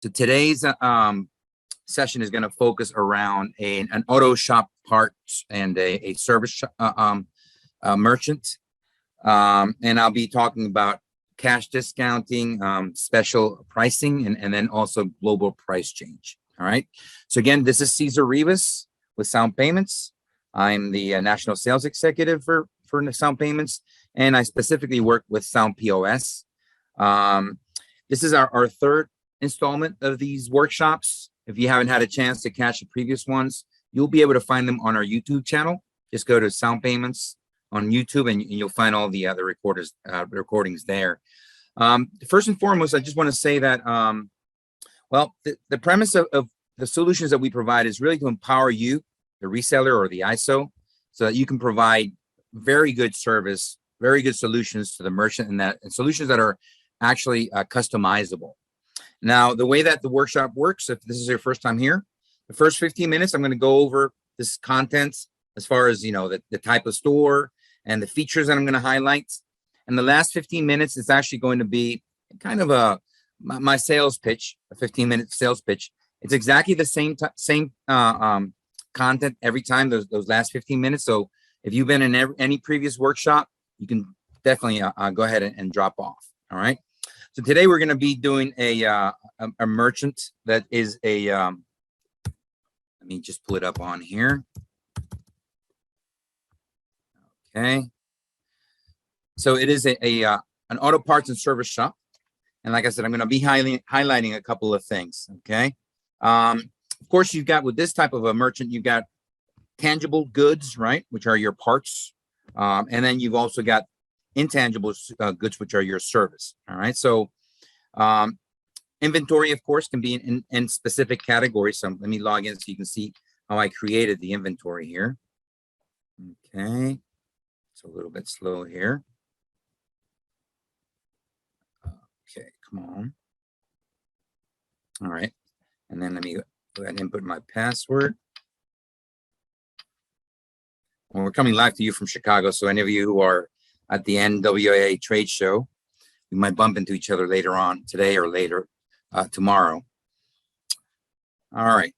So today's session is going to focus around an auto shop parts and a service merchant. And I'll be talking about cash discounting, special pricing, and then also global price change. All right. So again, this is Cesar Rivas with Sound Payments. I'm the National Sales Executive for Sound Payments, and I specifically work with Sound POS. This is our third installment of these workshops. If you haven't had a chance to catch the previous ones, you'll be able to find them on our YouTube channel. Just go to Sound Payments on YouTube and you'll find all the other recordings there. First and foremost, I just want to say that, the premise of the solutions that we provide is really to empower you, the reseller or the ISO, so that you can provide very good service, very good solutions to the merchant, and solutions that are actually customizable. Now, the way that the workshop works, if this is your first time here, the first 15 minutes, I'm going to go over this content as far as, the type of store and the features that I'm going to highlight. And the last 15 minutes is actually going to be kind of my sales pitch, a 15-minute sales pitch. It's exactly the same content every time, those last 15 minutes. So if you've been in any previous workshop, you can definitely go ahead and drop off. All right. So today we're going to be doing a merchant that is let me just pull it up on here. Okay. So it is an auto parts and service shop. And like I said, I'm going to be highlighting a couple of things. Okay. Of course, you've got with this type of a merchant, you've got tangible goods, right, which are your parts. And then you've also got intangible goods, which are your service. All right. So inventory, of course, can be in specific categories. So let me log in so you can see how I created the inventory here. Okay. It's a little bit slow here. Okay, come on. All right. And then let me go ahead and input my password. Well, we're coming live to you from Chicago. So any of you who are at the NWA trade show, we might bump into each other later on today or later tomorrow. All right.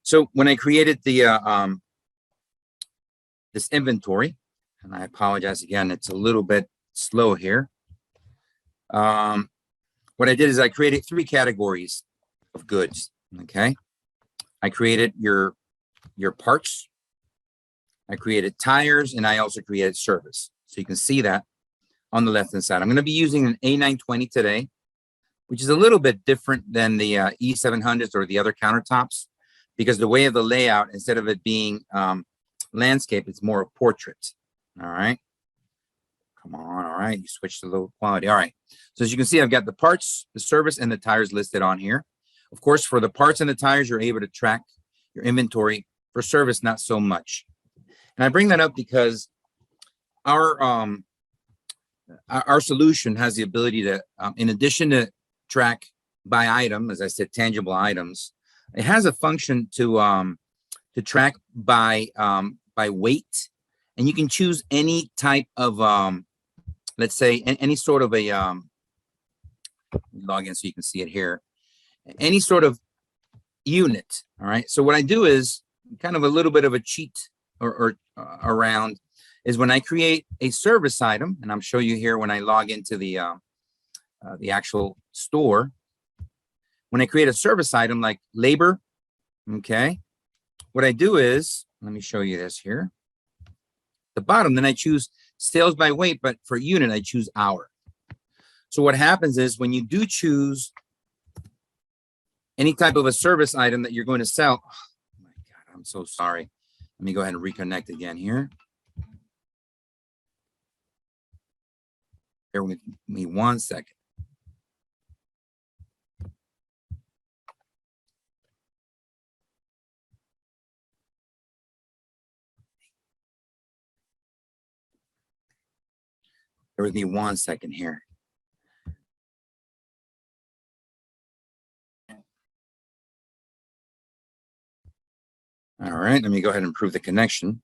So when I created the this inventory, and I apologize again, it's a little bit slow here. What I did is I created 3 categories of goods. Okay. I created your parts. I created tires, and I also created service. So you can see that on the left-hand side. I'm going to be using an A920 today, which is a little bit different than the E700s or the other countertops, because the way of the layout, instead of it being landscape, it's more a portrait. All right. Come on. All right. You switch to low quality. All right. So as you can see, I've got the parts, the service, and the tires listed on here. Of course, for the parts and the tires, you're able to track your inventory. For service, not so much. And I bring that up because our solution has the ability to, in addition to track by item, as I said, tangible items, it has a function to track by weight, and you can choose any type of let's say any sort of a log in so you can see it here, any sort of unit. All right. So what I do is kind of a little bit of a cheat or around is when I create a service item, and I'm showing you here when I log into the actual store. When I create a service item like labor, okay, what I do is, let me show you this here. The bottom, then I choose sales by weight, but for unit, I choose hour. So what happens is when you do choose any type of a service item that you're going to sell, oh my God, I'm so sorry. Let me go ahead and reconnect again here. Bear with me 1 second. Bear with me 1 second here. All right, let me go ahead and improve the connection.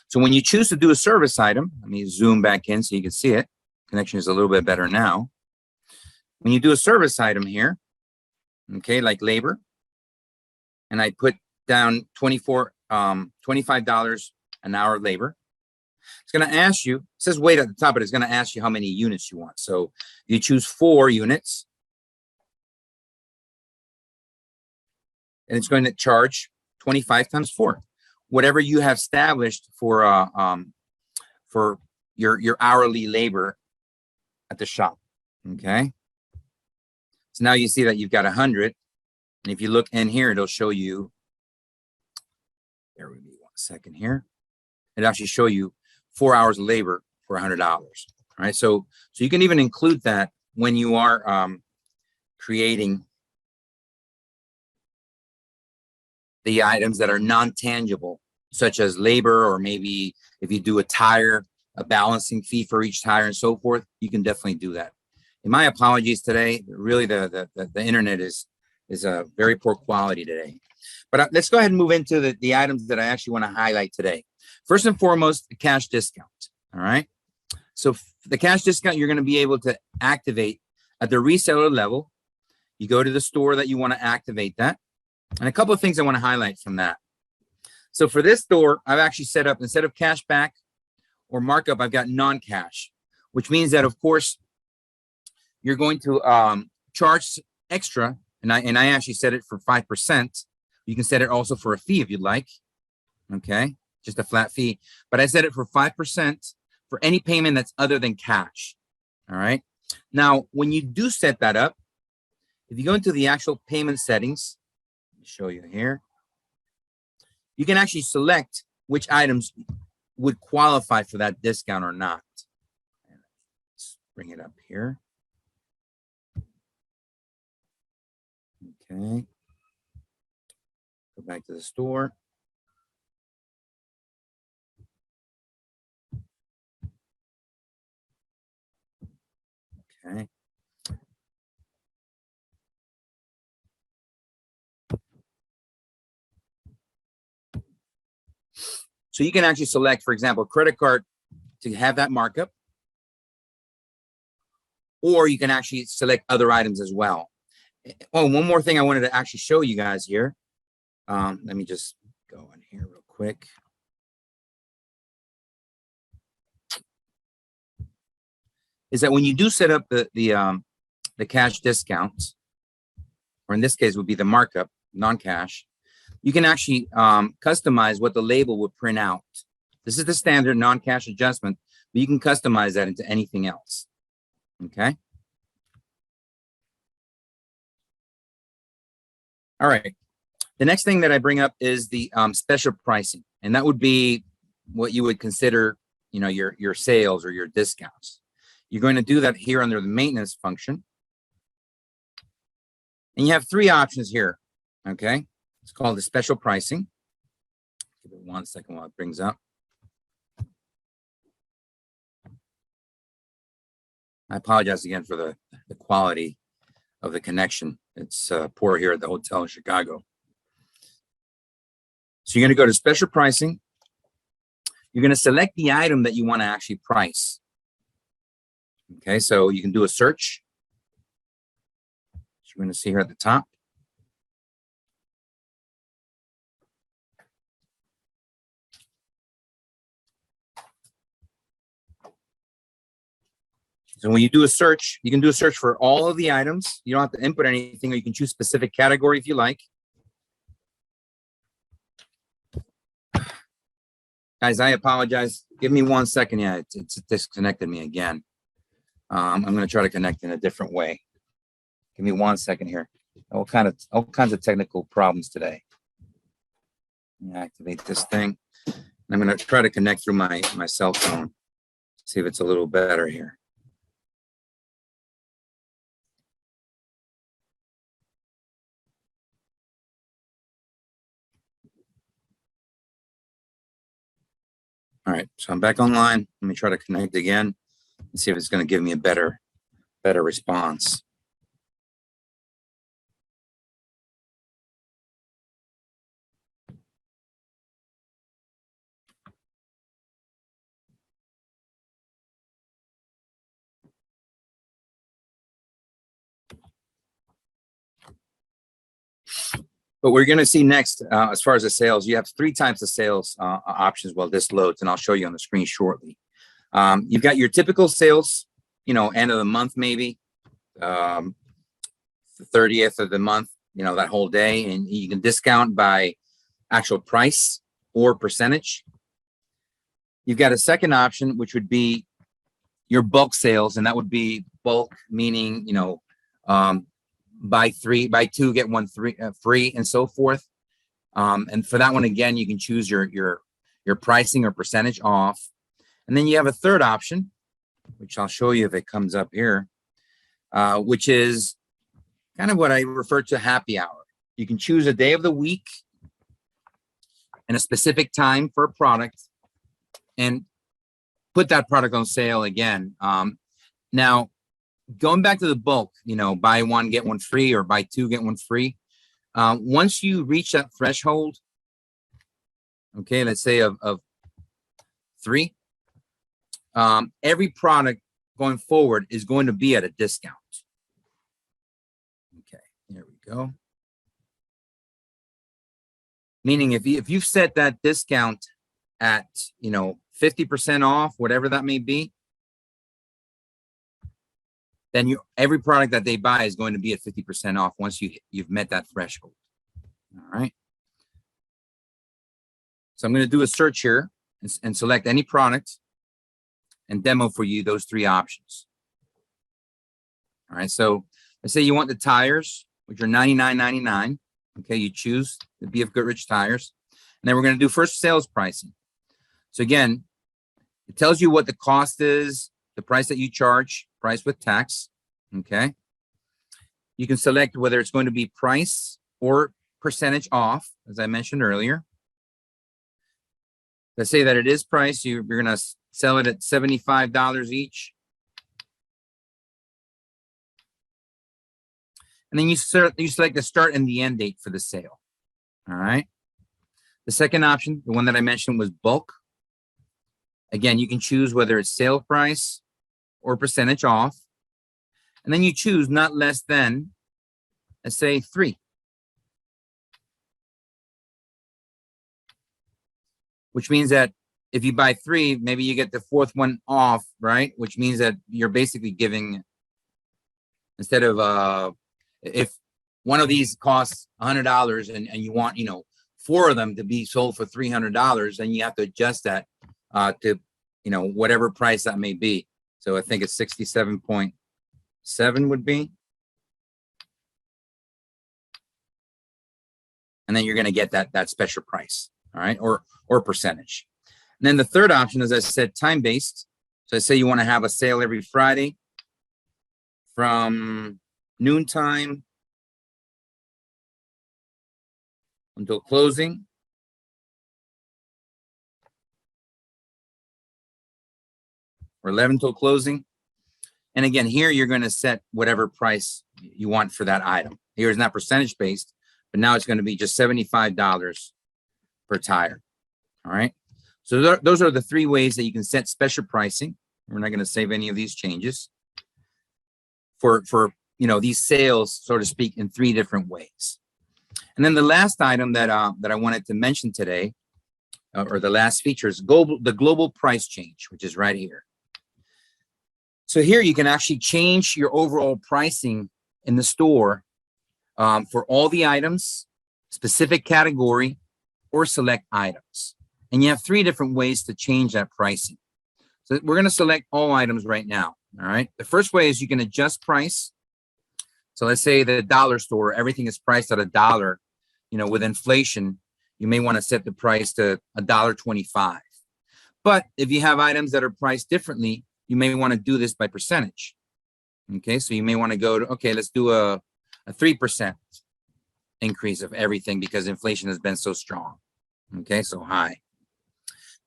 So when you choose to do a service item, let me zoom back in so you can see it. Connection is a little bit better now. When you do a service item here, okay, like labor, and I put down $25 an hour labor. It's going to ask you, it says wait at the top, but it's going to ask you how many units you want. So you choose 4 units, and it's going to charge 25 times 4, whatever you have established for your hourly labor at the shop. Okay. So now you see that you've got 100, and if you look in here, it'll show you. Bear with me 1 second here. It actually show you 4 hours of labor for $100. All right. So you can even include that when you are creating the items that are non-tangible, such as labor, or maybe if you do a tire, a balancing fee for each tire and so forth, you can definitely do that. And my apologies today. Really, the internet is a very poor quality today. But let's go ahead and move into the items that I actually want to highlight today. First and foremost, the cash discount. All right. So the cash discount, you're going to be able to activate at the reseller level. You go to the store that you want to activate that. And a couple of things I want to highlight from that. So for this store, I've actually set up, instead of cash back or markup, I've got non-cash, which means that, of course, you're going to charge extra. And I actually set it for 5%. You can set it also for a fee if you'd like. Okay. Just a flat fee. But I set it for 5% for any payment that's other than cash. All right. Now, when you do set that up, if you go into the actual payment settings, let me show you here, you can actually select which items would qualify for that discount or not. Let's bring it up here. Okay. Go back to the store. Okay. So you can actually select, for example, credit card to have that markup, or you can actually select other items as well. Oh, one more thing I wanted to actually show you guys here. Let me just go in here real quick. Is that when you do set up the cash discount, or in this case would be the markup, non-cash, you can actually customize what the label would print out. This is the standard non-cash adjustment, but you can customize that into anything else. Okay. All right. The next thing that I bring up is the special pricing, and that would be what you would consider, your sales or your discounts. You're going to do that here under the maintenance function, and you have 3 options here. Okay, it's called the special pricing. Give it 1 second while it brings up. I apologize again for the quality of the connection. It's poor here at the hotel in Chicago. So you're going to go to special pricing. You're going to select the item that you want to actually price. Okay, so you can do a search. So you're going to see here at the top. So when you do a search, you can do a search for all of the items. You don't have to input anything, or you can choose specific category if you like. Guys, I apologize. Give me 1 second. Yeah, it's disconnected me again. I'm going to try to connect in a different way. Give me 1 second here. All kinds of technical problems today. Activate this thing. I'm going to try to connect through my cell phone. See if it's a little better here. All right, so I'm back online. Let me try to connect again and see if it's going to give me a better response. But we're going to see next, as far as the sales, you have three types of sales options while this loads, and I'll show you on the screen shortly. You've got your typical sales, end of the month, maybe the 30th of the month, that whole day, and you can discount by actual price or percentage. You've got a second option, which would be your bulk sales, and that would be bulk, meaning, buy two, get one free, and so forth. And for that one, again, you can choose your pricing or percentage off. And then you have a third option, which I'll show you if it comes up here, which is kind of what I refer to happy hour. You can choose a day of the week and a specific time for a product and put that product on sale again. Now, going back to the bulk, buy one, get one free, or buy two, get one free. Once you reach that threshold, okay, let's say of 3, every product going forward is going to be at a discount. Okay, here we go. Meaning if you've set that discount at, 50% off, whatever that may be, then every product that they buy is going to be at 50% off once you've met that threshold. All right. So I'm going to do a search here and select any product and demo for you those 3 options. All right. So let's say you want the tires, which are $99.99. Okay. You choose the BF Goodrich tires. And then we're going to do first sales pricing. So again, it tells you what the cost is, the price that you charge, price with tax. Okay. You can select whether it's going to be price or percentage off, as I mentioned earlier. Let's say that it is price. You're going to sell it at $75 each. And then you select the start and the end date for the sale. All right. The second option, the one that I mentioned, was bulk. Again, you can choose whether it's sale price or percentage off. And then you choose not less than, let's say, 3. Which means that if you buy 3, maybe you get the 4th one off, right? Which means that you're basically giving, instead of, if one of these costs $100 and you want, 4 of them to be sold for $300, then you have to adjust that to, whatever price that may be. So I think it's 67.7 would be. And then you're going to get that special price. All right. Or percentage. And then the third option, as I said, time-based. So I say you want to have a sale every Friday from noontime until closing. Or 11 till closing. And again, here you're going to set whatever price you want for that item. Here is not percentage based, but now it's going to be just $75 per tire. All right. So those are the 3 ways that you can set special pricing. We're not going to save any of these changes for these sales, so to speak, in 3 different ways. And then the last item that I wanted to mention today, or the last feature, is the global price change, which is right here. So here you can actually change your overall pricing in the store for all the items, specific category, or select items. And you have 3 different ways to change that pricing. So we're going to select all items right now. All right. The first way is you can adjust price. So let's say the dollar store, everything is priced at $1. With inflation, you may want to set the price to $1.25. But if you have items that are priced differently, you may want to do this by percentage. Okay, so you may want to go to, okay, let's do a 3% increase of everything because inflation has been so strong. Okay, so high.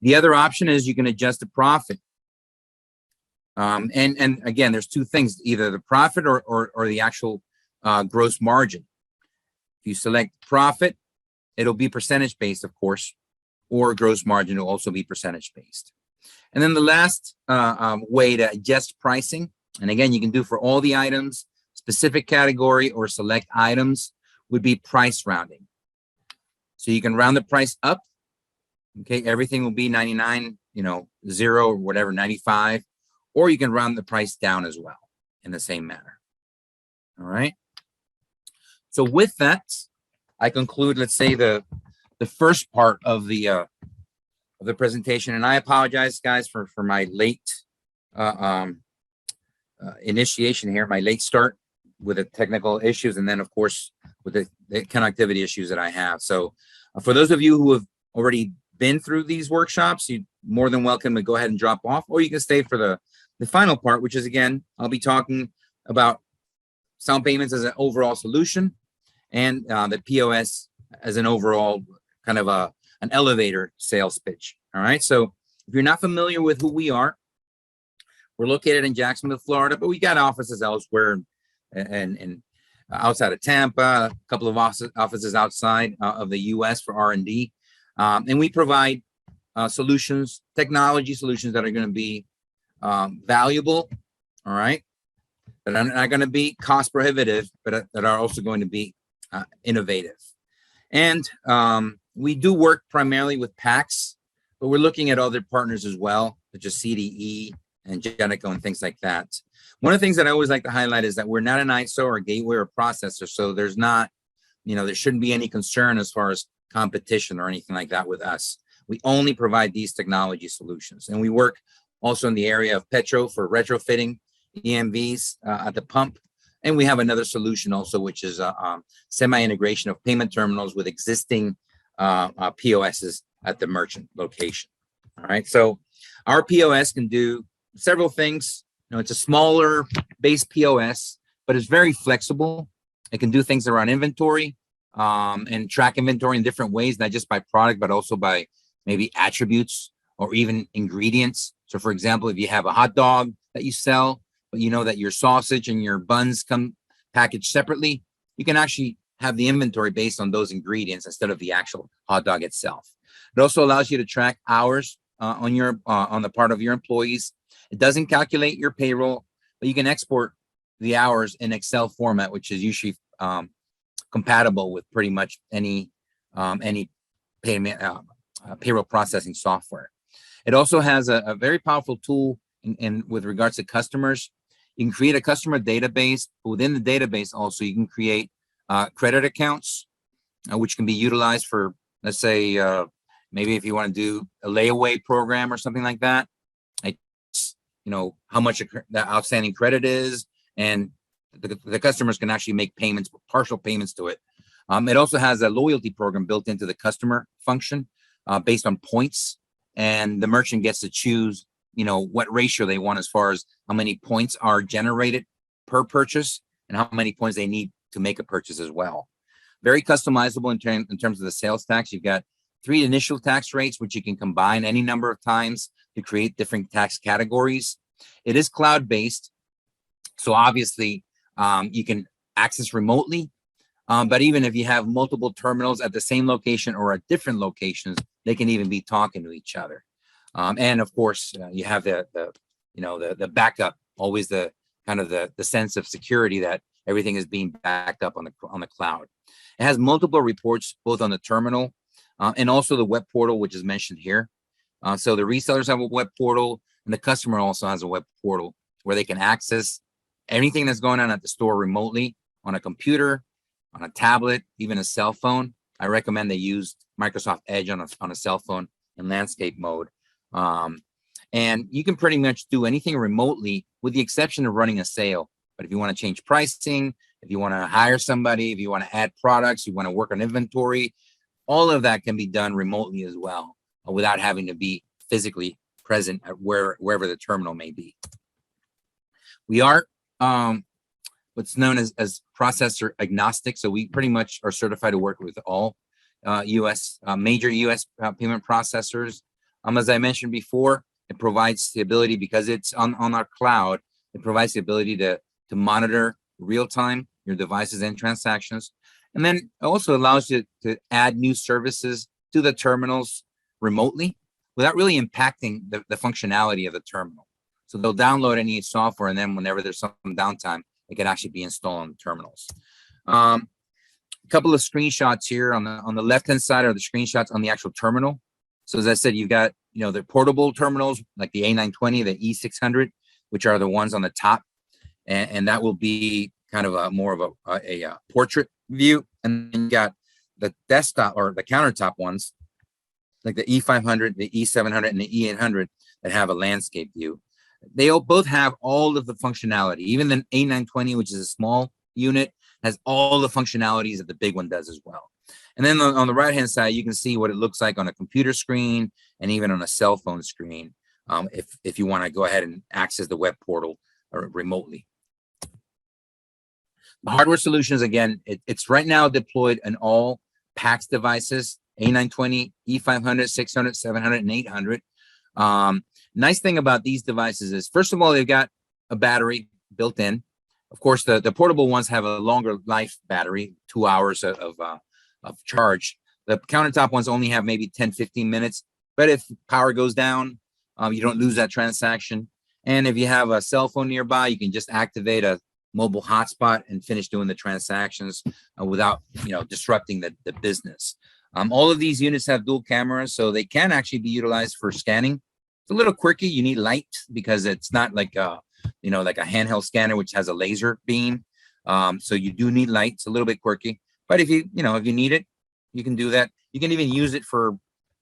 The other option is you can adjust the profit. And again, there's 2 things, either the profit or the actual gross margin. If you select profit, it'll be percentage based, of course, or gross margin will also be percentage based. And then the last way to adjust pricing, and again, you can do for all the items, specific category or select items, would be price rounding. So you can round the price up. Okay, everything will be 99, 0 or whatever, 95, or you can round the price down as well in the same manner. All right. So with that, I conclude, let's say, the first part of the presentation, and I apologize, guys, for my late initiation here, my late start with the technical issues, and then of course with the connectivity issues that I have. So for those of you who have already been through these workshops, you're more than welcome to go ahead and drop off, or you can stay for the final part, which is, again, I'll be talking about sound payments as an overall solution, and the POS as an overall kind of an elevator sales pitch. All right. So if you're not familiar with who we are, we're located in Jacksonville, Florida, but we got offices elsewhere and outside of Tampa, a couple of offices outside of the U.S. for R&D. And we provide solutions, technology solutions that are going to be valuable, all right, that are not going to be cost prohibitive, but that are also going to be innovative. And we do work primarily with PACs, but we're looking at other partners as well, such as CDE and Genico and things like that. One of the things that I always like to highlight is that we're not an ISO or a gateway or processor. So there's not, there shouldn't be any concern as far as competition or anything like that with us. We only provide these technology solutions. And we work also in the area of petro for retrofitting EMVs at the pump. And we have another solution also, which is semi-integration of payment terminals with existing POSs at the merchant location. All right. So our POS can do several things. It's a smaller base POS, but it's very flexible. It can do things around inventory and track inventory in different ways, not just by product, but also by maybe attributes or even ingredients. So for example, if you have a hot dog that you sell, but you know that your sausage and your buns come packaged separately, you can actually have the inventory based on those ingredients instead of the actual hot dog itself. It also allows you to track hours on the part of your employees. It doesn't calculate your payroll, but you can export the hours in Excel format, which is usually compatible with pretty much any payment payroll processing software. It also has a very powerful tool in with regards to customers. You can create a customer database. But within the database, also you can create credit accounts, which can be utilized for, let's say, maybe if you want to do a layaway program or something like that. How much the outstanding credit is, and the customers can actually make payments, partial payments to it. It also has a loyalty program built into the customer function based on points, and the merchant gets to choose, what ratio they want as far as how many points are generated per purchase and how many points they need to make a purchase as well. Very customizable in terms of the sales tax. You've got 3 initial tax rates, which you can combine any number of times to create different tax categories. It is cloud-based, so obviously you can access remotely, but even if you have multiple terminals at the same location or at different locations, they can even be talking to each other. And of course, you have the backup, always the kind of the sense of security that everything is being backed up on the cloud. It has multiple reports, both on the terminal and also the web portal, which is mentioned here. So the resellers have a web portal, and the customer also has a web portal where they can access anything that's going on at the store remotely on a computer, on a tablet, even a cell phone. I recommend they use Microsoft Edge on a cell phone in landscape mode. And you can pretty much do anything remotely with the exception of running a sale. But if you want to change pricing, if you want to hire somebody, if you want to add products, you want to work on inventory, all of that can be done remotely as well, without having to be physically present at wherever the terminal may be. We are what's known as processor agnostic. So we pretty much are certified to work with all major US payment processors. As I mentioned before, it provides the ability, because it's on our cloud, it provides the ability to monitor real time your devices and transactions. And then it also allows you to add new services to the terminals remotely without really impacting the functionality of the terminal. So they'll download any software, and then whenever there's some downtime, it can actually be installed on the terminals. A couple of screenshots here on the left-hand side are the screenshots on the actual terminal. So as I said, you've got, the portable terminals like the A920, the E600, which are the ones on the top. And that will be kind of a more of a portrait view. And then you got the desktop or the countertop ones, like the E500, the E700, and the E800 that have a landscape view. They both have all of the functionality. Even the A920, which is a small unit, has all the functionalities that the big one does as well. And then on the right-hand side, you can see what it looks like on a computer screen and even on a cell phone screen, if you want to go ahead and access the web portal or remotely. The hardware solutions, again, it's right now deployed in all PAX devices, A920, E500, 600, 700, and 800. Nice thing about these devices is, first of all, they've got a battery built in. Of course, the portable ones have a longer life battery, 2 hours of charge. The countertop ones only have maybe 10, 15 minutes. But if power goes down, you don't lose that transaction. And if you have a cell phone nearby, you can just activate a mobile hotspot and finish doing the transactions without, disrupting the business. All of these units have dual cameras, so they can actually be utilized for scanning. It's a little quirky. You need light because it's not like like a handheld scanner, which has a laser beam. So you do need light. It's a little bit quirky, but if you need it, you can do that. You can even use it for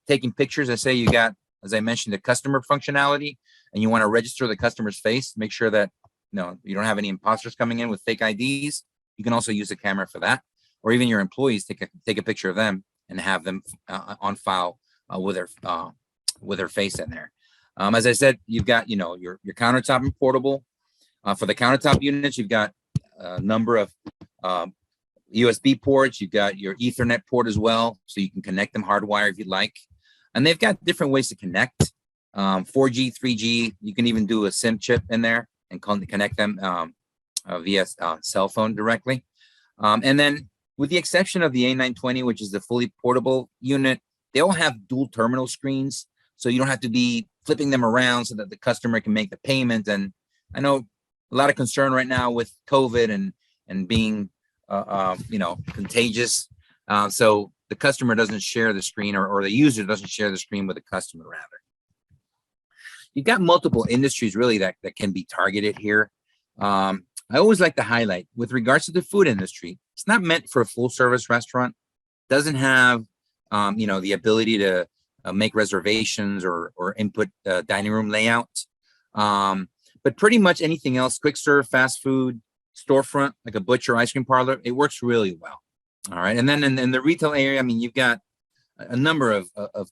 taking pictures. I say you got, as I mentioned, the customer functionality, and you want to register the customer's face, make sure that you don't have any imposters coming in with fake IDs. You can also use the camera for that, or even your employees take a picture of them and have them on file with their face in there. As I said, you've got your countertop and portable. For the countertop units, you've got a number of USB ports. You've got your Ethernet port as well, so you can connect them hardwire if you'd like. And they've got different ways to connect. 4G, 3G. You can even do a SIM chip in there and connect them via cell phone directly. And then, with the exception of the A920, which is the fully portable unit, they all have dual terminal screens, so you don't have to be flipping them around so that the customer can make the payment. And I know a lot of concern right now with COVID and being contagious. So the customer doesn't share the screen, or the user doesn't share the screen with the customer, rather. You've got multiple industries really that can be targeted here. I always like to highlight, with regards to the food industry, it's not meant for a full service restaurant. Doesn't have the ability to make reservations or input dining room layout. But pretty much anything else, quick serve, fast food, storefront, like a butcher, ice cream parlor, it works really well. All right. And then in the retail area, you've got a number of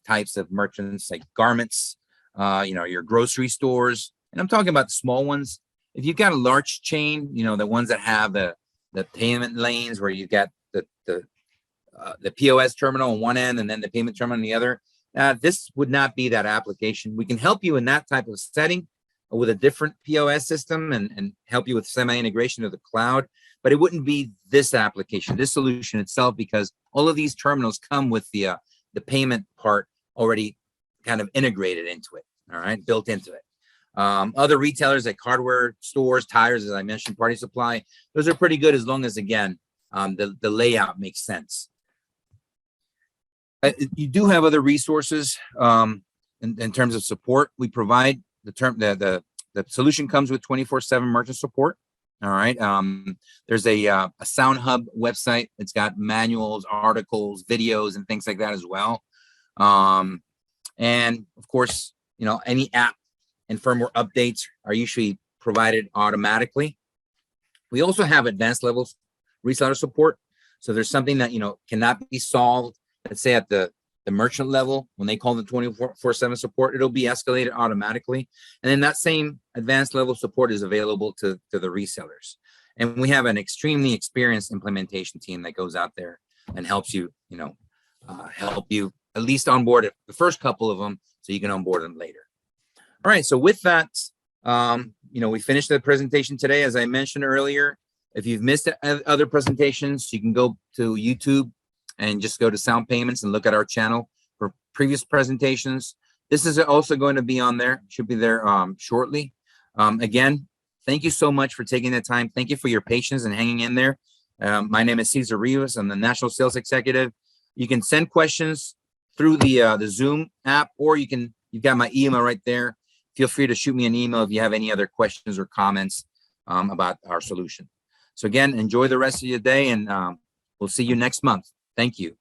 types of merchants, like garments, your grocery stores. And I'm talking about the small ones. If you've got a large chain, the ones that have the payment lanes where you've got the POS terminal on one end and then the payment terminal on the other, this would not be that application. We can help you in that type of setting with a different POS system and help you with semi-integration of the cloud, but it wouldn't be this application, this solution itself, because all of these terminals come with the payment part already kind of integrated into it, all right, built into it. Other retailers like hardware stores, tires, as I mentioned, party supply, those are pretty good as long as, again, the layout makes sense. You do have other resources in terms of support. We provide the solution comes with 24/7 merchant support. All right. There's a Sound Hub website. It's got manuals, articles, videos, and things like that as well. And of course, any app and firmware updates are usually provided automatically. We also have advanced levels reseller support. So there's something that cannot be solved, let's say at the merchant level, when they call the 24/7 support, it'll be escalated automatically. And then that same advanced level support is available to the resellers. And we have an extremely experienced implementation team that goes out there and helps you, help you at least onboard the first couple of them so you can onboard them later. All right. So with that, we finished the presentation today. As I mentioned earlier, if you've missed other presentations, you can go to YouTube and just go to Sound Payments and look at our channel for previous presentations. This is also going to be on there, should be there shortly. Again, thank you so much for taking the time. Thank you for your patience and hanging in there. My name is Cesar Rivas. I'm the National Sales Executive. You can send questions through the Zoom app, or you've got my email right there. Feel free to shoot me an email if you have any other questions or comments about our solution. So again, enjoy the rest of your day, and we'll see you next month. Thank you.